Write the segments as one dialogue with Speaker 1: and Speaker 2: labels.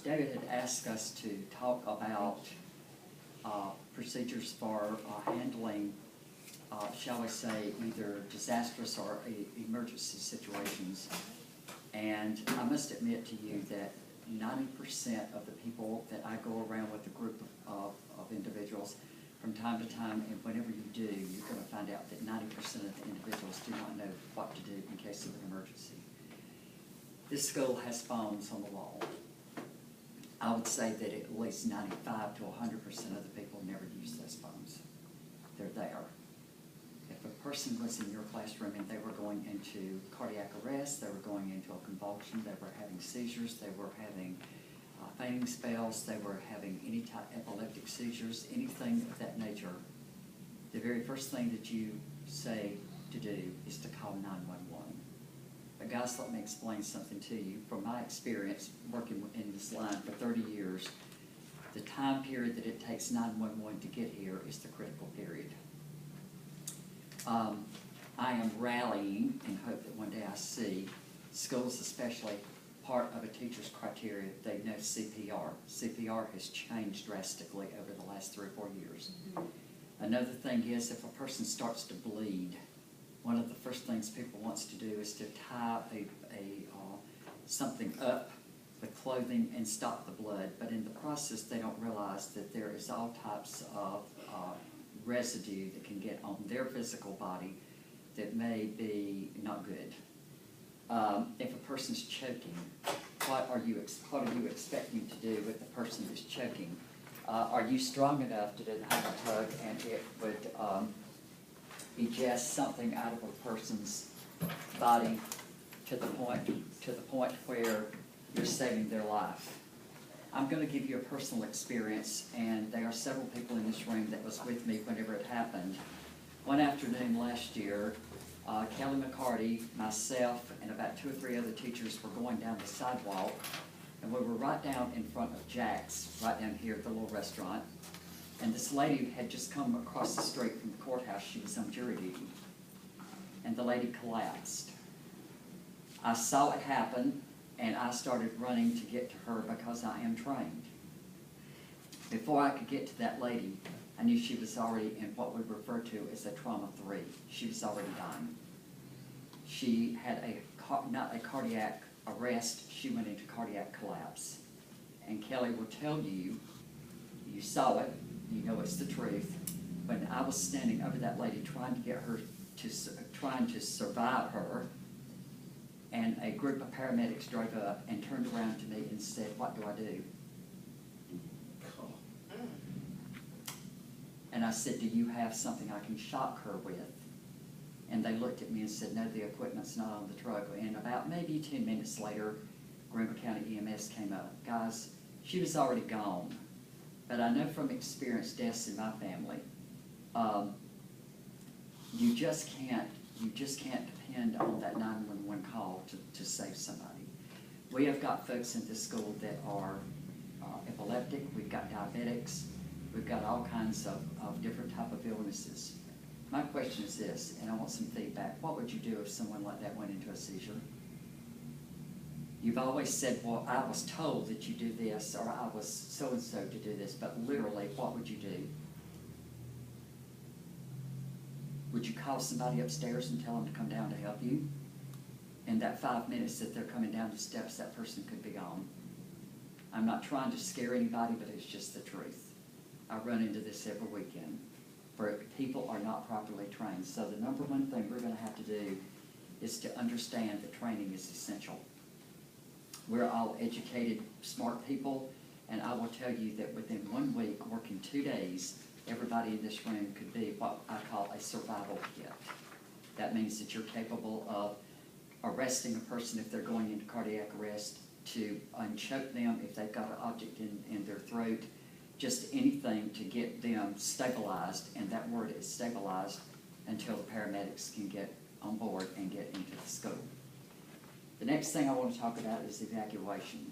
Speaker 1: David had asked us to talk about procedures for handling, shall we say, either disastrous or emergency situations. And I must admit to you that 90% of the people that I go around with a group of individuals from time to time, and whenever you do, you're going to find out that 90% of the individuals do not know what to do in case of an emergency. This school has phones on the wall. I would say that at least 95 to 100% of the people never use those phones. They're there. If a person was in your classroom and they were going into cardiac arrest, they were going into a convulsion, they were having seizures, they were having fainting spells, they were having any type of epileptic seizures, anything of that nature, the very first thing that you say to do is to call 911. But guys, let me explain something to you. From my experience working in this line for 30 years, the time period that it takes 911 to get here is the critical period. I am rallying in hope that one day I see schools, especially part of a teacher's criteria, they know CPR. CPR has changed drastically over the last 3 or 4 years. Another thing is, if a person starts to bleed, one of the first things people wants to do is to tie something up with clothing and stop the blood. But in the process, they don't realize that there is all types of residue that can get on their physical body that may be not good. If a person's choking, what are you expecting to do with the person that's choking? Are you strong enough to do the hammer tug and it would eject something out of a person's body to the point where you're saving their life? I'm going to give you a personal experience, and there are several people in this room that was with me whenever it happened. One afternoon last year, Kelly McCarty, myself, and about 2 or 3 other teachers were going down the sidewalk, and we were right down in front of Jack's, right down here at the little restaurant. And this lady had just come across the street from the courthouse. She was on jury duty. And the lady collapsed. I saw it happen, and I started running to get to her because I am trained. Before I could get to that lady, I knew she was already in what we refer to as a trauma 3. She was already dying. She had not a cardiac arrest, she went into cardiac collapse. And Kelly will tell you, you saw it, you know it's the truth. When I was standing over that lady trying to get her trying to survive her, and a group of paramedics drove up and turned around to me and said, "What do I do?" And I said, "Do you have something I can shock her with?" And they looked at me and said, "No, the equipment's not on the truck." And about maybe 10 minutes later, Greenville County EMS came up. Guys, she was already gone. But I know from experience, deaths in my family, you just can't depend on that 911 call to save somebody. We have got folks in this school that are epileptic, we've got diabetics, we've got all kinds of different type of illnesses. My question is this, and I want some feedback. What would you do if someone like that went into a seizure? You've always said, "Well, I was told that you do this," or "I was so-and-so to do this," but literally, what would you do? Would you call somebody upstairs and tell them to come down to help you? In that 5 minutes that they're coming down the steps, that person could be gone. I'm not trying to scare anybody, but it's just the truth. I run into this every weekend, where people are not properly trained. So the number one thing we're going to have to do is to understand that training is essential. We're all educated, smart people, and I will tell you that within 1 week, working 2 days, everybody in this room could be what I call a survival kit. That means that you're capable of arresting a person if they're going into cardiac arrest, to unchoke them if they've got an object in their throat, just anything to get them stabilized, and that word is stabilized, until the paramedics can get on board and get into the school. The next thing I want to talk about is evacuation.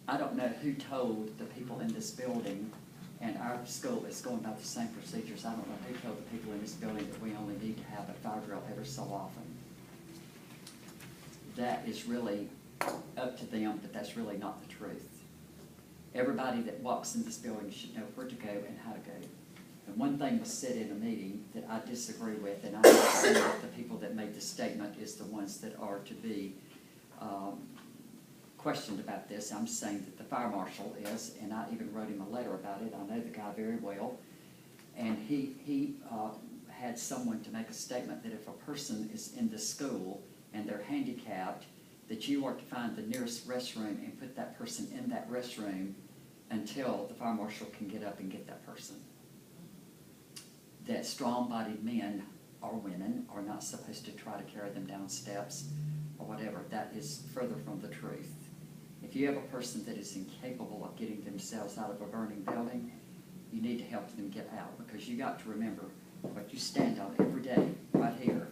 Speaker 1: I don't know who told the people in this building, and our school is going by the same procedures. I don't know who told the people in this building that we only need to have a fire drill every so often. That is really up to them, but that's really not the truth. Everybody that walks in this building should know where to go and how to go. And one thing was said in a meeting that I disagree with, and I say that the people that made this statement is the ones that are to be questioned about this. I'm saying that the fire marshal is, and I even wrote him a letter about it. I know the guy very well. And he had someone to make a statement that if a person is in the school and they're handicapped, that you are to find the nearest restroom and put that person in that restroom until the fire marshal can get up and get that person. That strong-bodied men or women are not supposed to try to carry them down steps or whatever. That is further from the truth. If you have a person that is incapable of getting themselves out of a burning building, you need to help them get out, because you got to remember what you stand on every day right here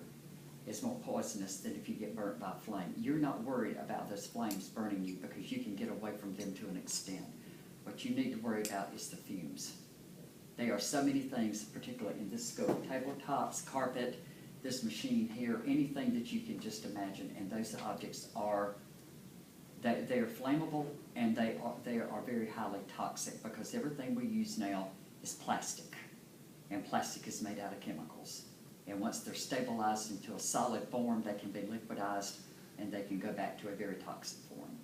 Speaker 1: is more poisonous than if you get burnt by a flame. You're not worried about those flames burning you because you can get away from them to an extent. What you need to worry about is the fumes. There are so many things, particularly in this school, tabletops, carpet, this machine here, anything that you can just imagine, and those objects are, they are flammable, and they are very highly toxic, because everything we use now is plastic, and plastic is made out of chemicals. And once they're stabilized into a solid form, they can be liquidized, and they can go back to a very toxic form.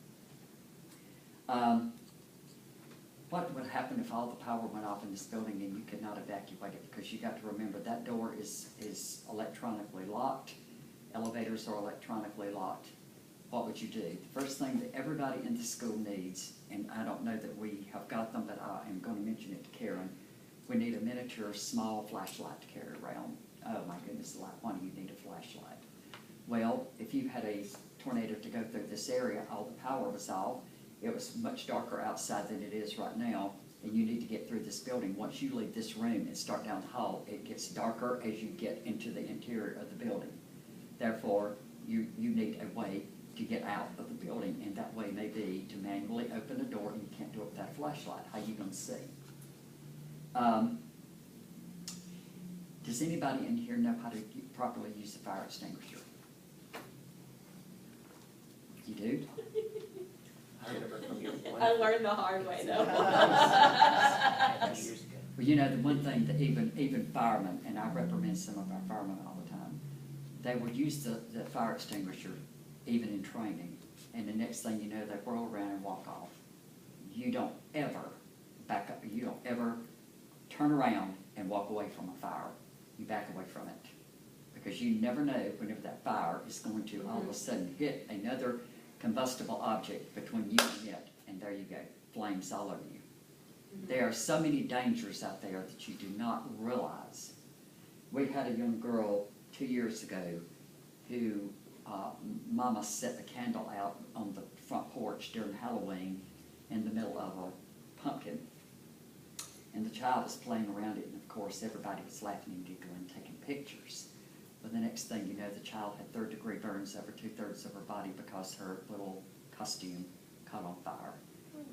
Speaker 1: What would happen if all the power went off in this building and you could not evacuate it? Because you got to remember that door is electronically locked. Elevators are electronically locked. What would you do? The first thing that everybody in the school needs, and I don't know that we have got them, but I am going to mention it to Karen, we need a miniature small flashlight to carry around. Oh my goodness, why do you need a flashlight? Well, if you had a tornado to go through this area, all the power was off. It was much darker outside than it is right now, and you need to get through this building. Once you leave this room and start down the hall, it gets darker as you get into the interior of the building. Therefore, you need a way to get out of the building, and that way may be to manually open a door, and you can't do it without a flashlight. How are you going to see? Does anybody in here know how to properly use the fire extinguisher? You do?
Speaker 2: I learned the hard way, though.
Speaker 1: Well, you know, the one thing that even firemen, and I reprimand some of our firemen all the time, they will use the fire extinguisher even in training, and the next thing you know, they whirl around and walk off. You don't ever back up. You don't ever turn around and walk away from a fire. You back away from it, because you never know whenever that fire is going to all of a sudden hit another combustible object between you and it, and there you go, flames all over you. There are so many dangers out there that you do not realize. We had a young girl 2 years ago who Mama set a candle out on the front porch during Halloween in the middle of a pumpkin. And the child was playing around it, and of course everybody was laughing and giggling, taking pictures. But the next thing you know, the child had third-degree burns over 2/3 of her body because her little costume caught on fire.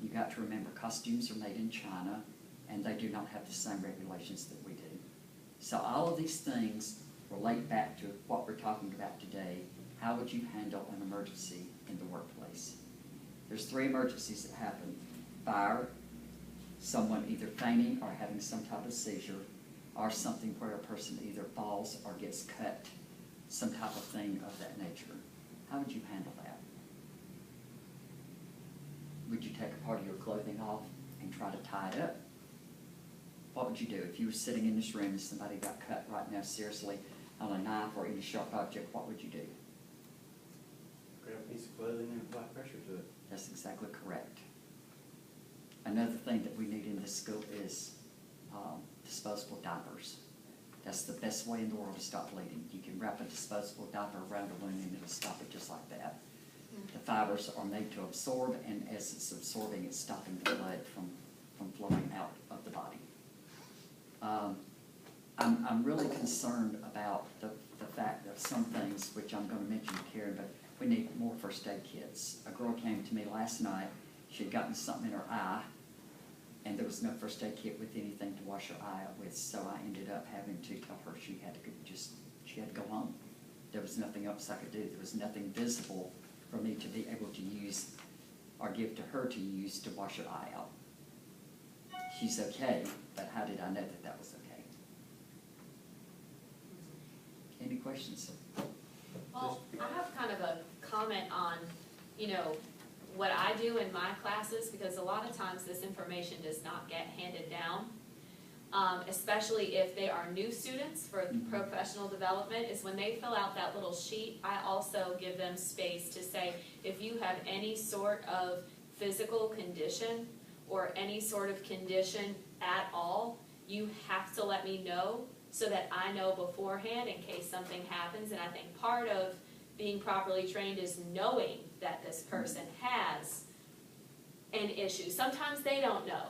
Speaker 1: You got to remember, costumes are made in China, and they do not have the same regulations that we do. So all of these things relate back to what we're talking about today. How would you handle an emergency in the workplace? There's 3 emergencies that happen: fire, someone either fainting or having some type of seizure, or something where a person either falls or gets cut, some type of thing of that nature. How would you handle that? Would you take a part of your clothing off and try to tie it up? What would you do if you were sitting in this room and somebody got cut right now seriously on a knife or any sharp object? What would you do?
Speaker 3: Grab a piece of clothing and apply pressure to it.
Speaker 1: That's exactly correct. Another thing that we need in this school is disposable diapers. That's the best way in the world to stop bleeding. You can wrap a disposable diaper around a wound and it'll stop it just like that. The fibers are made to absorb, and as it's absorbing, it's stopping the blood from flowing out of the body. I'm really concerned about the fact that some things, which I'm going to mention to Karen, but we need more first aid kits. A girl came to me last night. She had gotten something in her eye, and there was no first aid kit with anything to wash her eye out with, so I ended up having to tell her she had to go home. There was nothing else I could do. There was nothing visible for me to be able to use or give to her to use to wash her eye out. She's okay, but how did I know that that was okay? Any questions?
Speaker 2: Well, I have kind of a comment on, you know, what I do in my classes, because a lot of times this information does not get handed down. Especially if they are new students for professional development, is when they fill out that little sheet, I also give them space to say, if you have any sort of physical condition or any sort of condition at all, you have to let me know so that I know beforehand in case something happens. And I think part of being properly trained is knowing that this person has an issue. Sometimes they don't know,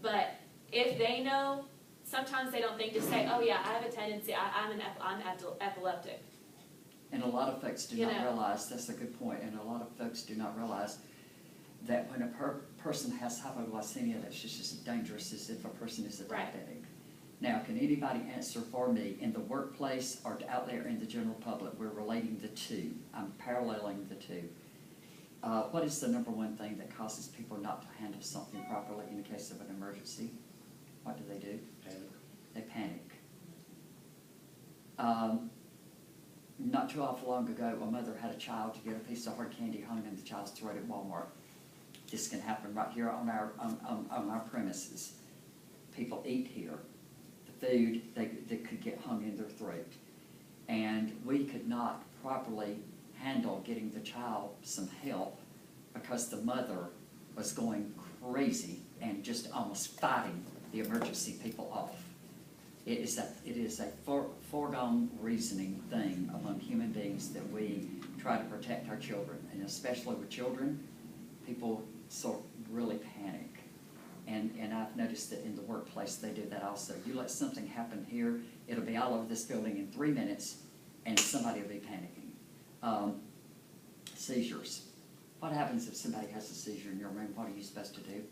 Speaker 2: but if they know, sometimes they don't think to say, oh yeah, I have a tendency, I'm epileptic.
Speaker 1: And a lot of folks do
Speaker 2: You
Speaker 1: not
Speaker 2: know.
Speaker 1: realize, that's a good point, and a lot of folks do not realize that when a person has hypoglycemia, that's just as dangerous as if a person is a
Speaker 2: Right.
Speaker 1: diabetic. Now, can anybody answer for me, in the workplace or out there in the general public, we're relating the two, I'm paralleling the two. What is the number one thing that causes people not to handle something properly in the case of an emergency? What do?
Speaker 3: Panic.
Speaker 1: They panic. Not too awful long ago, a mother had a child to get a piece of hard candy hung in the child's throat at Walmart. This can happen right here on our premises. People eat here. The food, they could get hung in their throat. And we could not properly handle getting the child some help because the mother was going crazy and just almost fighting the emergency people off. It is a foregone reasoning thing among human beings that we try to protect our children, and especially with children, people sort of really panic. And I've noticed that in the workplace they do that also. You let something happen here, it'll be all over this building in 3 minutes, and somebody will be panicking. Seizures. What happens if somebody has a seizure in your room? What are you supposed to do?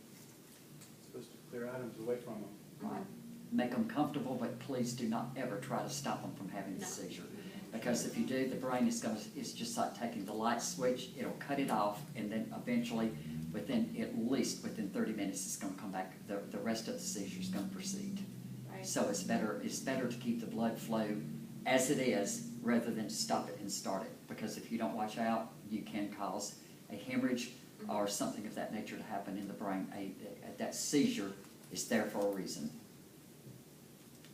Speaker 3: Supposed to clear items away from them.
Speaker 1: Right. Make them comfortable, but please do not ever try to stop them from having the
Speaker 2: No.
Speaker 1: seizure. Because if you do, the brain is it's just like taking the light switch, it'll cut it off, and then eventually, at least within 30 minutes, it's gonna come back, the rest of the seizure is gonna proceed.
Speaker 2: Right.
Speaker 1: So it's better to keep the blood flow as it is, rather than stop it and start it. Because if you don't watch out, you can cause a hemorrhage or something of that nature to happen in the brain. That seizure is there for a reason.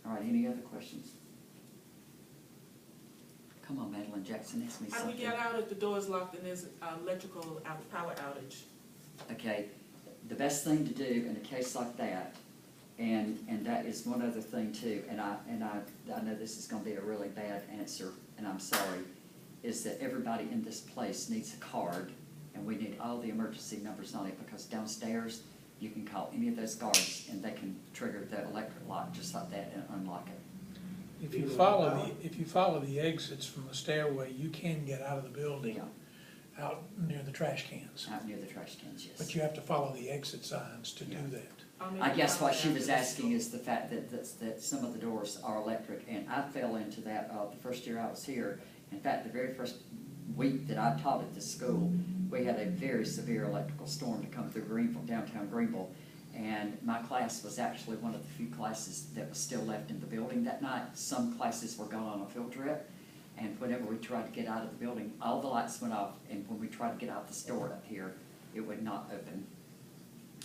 Speaker 1: All right, any other questions? Come on, Madeline Jackson, ask me
Speaker 4: How
Speaker 1: something.
Speaker 4: do we get out if the door is locked and there's electrical power outage?
Speaker 1: Okay, the best thing to do in a case like that, and that is one other thing too, and I know this is gonna be a really bad answer, and I'm sorry, is that everybody in this place needs a card, and we need all the emergency numbers on it, because downstairs, you can call any of those guards, and they can trigger the electric lock just like that and unlock it.
Speaker 5: If you follow the exits from the stairway, you can get out of the building,
Speaker 1: Yeah,
Speaker 5: out near the trash cans.
Speaker 1: out near the trash cans, yes.
Speaker 5: But you have to follow the exit signs to do
Speaker 1: Yeah.
Speaker 5: that.
Speaker 1: I guess what she was asking is the fact that some of the doors are electric, and I fell into that the first year I was here. In fact, the very first week that I taught at this school, we had a very severe electrical storm to come through Greenville, downtown Greenville, and my class was actually one of the few classes that was still left in the building that night. Some classes were gone on a field trip, and whenever we tried to get out of the building, all the lights went off, and when we tried to get out the store up here, it would not open.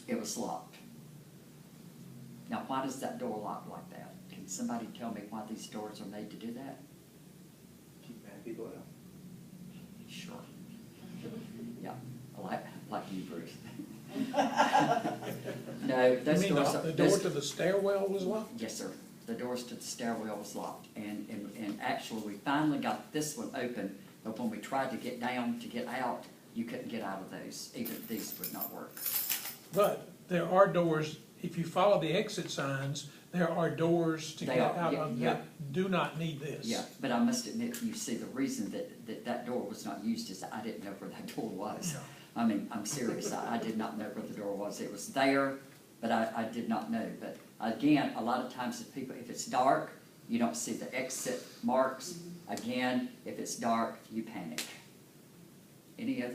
Speaker 1: It was locked. Now, why does that door lock like that? Can somebody tell me why these doors are made to do that?
Speaker 3: Keep bad people out.
Speaker 1: Sure. Yeah, like you, Bruce. No,
Speaker 5: You
Speaker 1: those
Speaker 5: mean
Speaker 1: doors are.
Speaker 5: the door to the stairwell was locked?
Speaker 1: Yes, sir. The doors to the stairwell was locked, and actually, we finally got this one open, but when we tried to get down to get out, you couldn't get out of those. Even these would not work.
Speaker 5: But there are doors, if you follow the exit signs, there are doors to
Speaker 1: They
Speaker 5: get
Speaker 1: are,
Speaker 5: out
Speaker 1: yeah,
Speaker 5: of
Speaker 1: yeah.
Speaker 5: that do not need this.
Speaker 1: Yeah, but I must admit, you see, the reason that door was not used is I didn't know where that door was.
Speaker 5: No.
Speaker 1: I mean, I'm serious, I did not know where the door was. It was there, but I did not know. But again, a lot of times if it's dark, you don't see the exit marks. Again, if it's dark, you panic. Any other